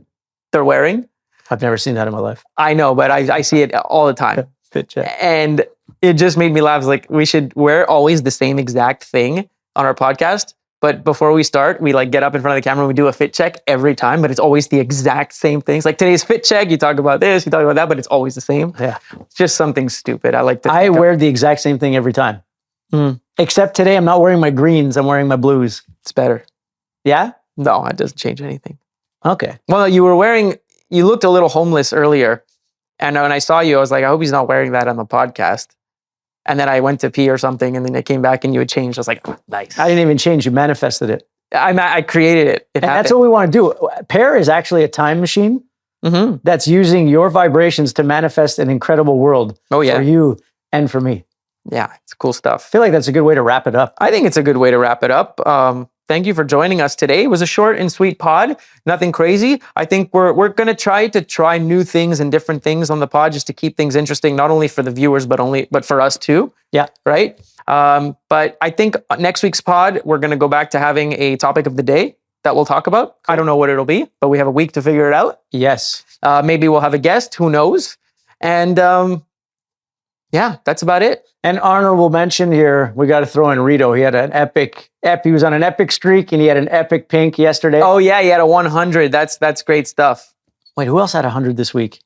they're wearing. I've never seen that in my life. I know, but I see it all the time. Fit check. And it just made me laugh. It's like, we should wear always the same exact thing on our podcast. But before we start, we like get up in front of the camera and we do a fit check every time, but it's always the exact same things. Like today's fit check, you talk about this, you talk about that, but it's always the same. Yeah. It's just something stupid. I wear the exact same thing every time. Mm. Except today, I'm not wearing my greens, I'm wearing my blues. It's better. Yeah? No, it doesn't change anything. Okay. Well, you looked a little homeless earlier. And when I saw you, I was like, I hope he's not wearing that on the podcast. And then I went to pee or something, and then I came back and you had changed. I was like, oh, nice. I didn't even change. You manifested it. I created it. And that's what we want to do. Pear is actually a time machine that's using your vibrations to manifest an incredible world for you and for me. Yeah, it's cool stuff. I feel like that's a good way to wrap it up. I think it's a good way to wrap it up. Thank you for joining us today. It was a short and sweet pod, nothing crazy. I think we're going to try new things and different things on the pod just to keep things interesting, not only for the viewers, but for us too. Yeah. Right? But I think next week's pod, we're going to go back to having a topic of the day that we'll talk about. I don't know what it'll be, but we have a week to figure it out. Yes. Maybe we'll have a guest, who knows? And yeah, that's about it. An honorable mention here, we got to throw in Rito. He had an he was on an epic streak, and he had an epic pink yesterday. Oh yeah, he had a 100. That's great stuff. Wait, who else had 100 this week?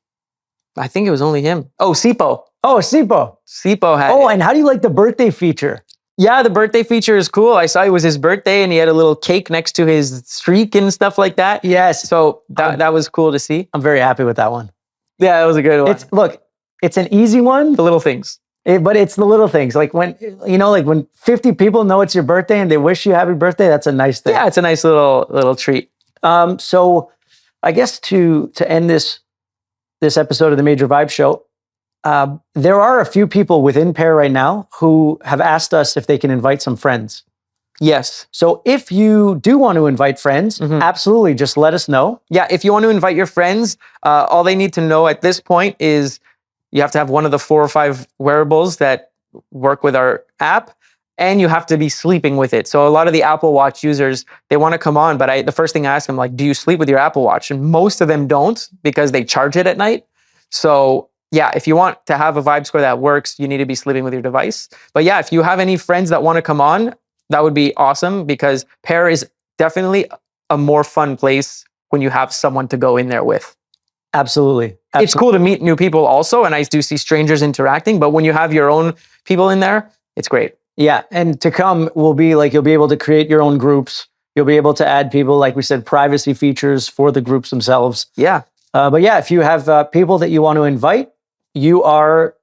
I think it was only him. Oh, Sipo. Oh, Sipo. Sipo had and how do you like the birthday feature? Yeah, the birthday feature is cool. I saw it was his birthday, and he had a little cake next to his streak and stuff like that. Yes. So that was cool to see. I'm very happy with that one. Yeah, that was a good one. It's an easy one. The little things. But it's the little things. Like when 50 people know it's your birthday and they wish you happy birthday, that's a nice thing. Yeah, it's a nice little treat. So I guess to end this episode of the Major Vibe Show, there are a few people within Pear right now who have asked us if they can invite some friends. Yes. So if you do want to invite friends, absolutely, just let us know. Yeah, if you want to invite your friends, all they need to know at this point is you have to have one of the 4 or 5 wearables that work with our app, and you have to be sleeping with it. So a lot of the Apple Watch users, they want to come on, but the first thing I ask them, like, do you sleep with your Apple Watch? And most of them don't because they charge it at night. So yeah, if you want to have a vibe score that works, you need to be sleeping with your device. But yeah, if you have any friends that want to come on, that would be awesome, because Pear is definitely a more fun place when you have someone to go in there with. Absolutely. It's cool to meet new people also, and I do see strangers interacting, but when you have your own people in there, it's great. Yeah, and to come will be like, you'll be able to create your own groups. You'll be able to add people, like we said, privacy features for the groups themselves. Yeah. But yeah, if you have people that you want to invite, you are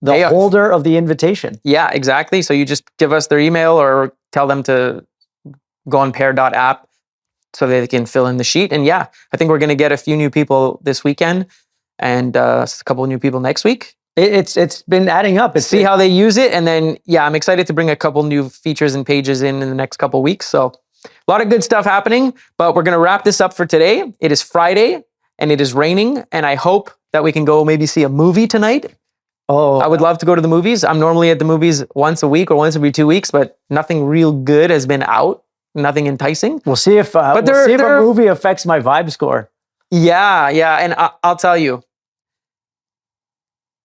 the holder of the invitation. Yeah, exactly. So you just give us their email or tell them to go on pear.app so they can fill in the sheet. And yeah, I think we're going to get a few new people this weekend and a couple of new people next week. It's been adding up. See how they use it. And then, yeah, I'm excited to bring a couple new features and pages in the next couple of weeks. So a lot of good stuff happening, but we're going to wrap this up for today. It is Friday and it is raining, and I hope that we can go maybe see a movie tonight. Oh, I would love to go to the movies. I'm normally at the movies once a week or once every 2 weeks, but nothing real good has been out. Nothing enticing. We'll see if a movie affects my vibe score. Yeah, yeah. And I'll tell you,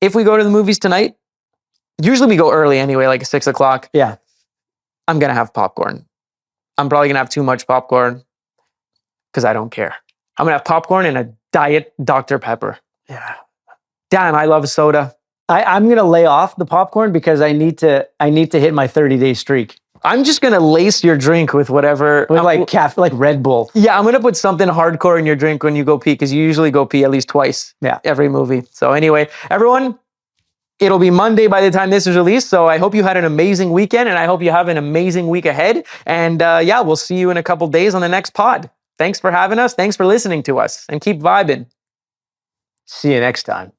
if we go to the movies tonight, usually we go early anyway, like 6 o'clock. Yeah. I'm going to have popcorn. I'm probably going to have too much popcorn because I don't care. I'm going to have popcorn and a diet Dr. Pepper. Yeah. Damn, I love soda. I'm going to lay off the popcorn because I need to hit my 30-day streak. I'm just going to lace your drink with whatever. With like Red Bull. Yeah, I'm going to put something hardcore in your drink when you go pee, because you usually go pee at least twice every movie. So anyway, everyone, it'll be Monday by the time this is released. So I hope you had an amazing weekend, and I hope you have an amazing week ahead. And yeah, we'll see you in a couple days on the next pod. Thanks for having us. Thanks for listening to us, and keep vibing. See you next time.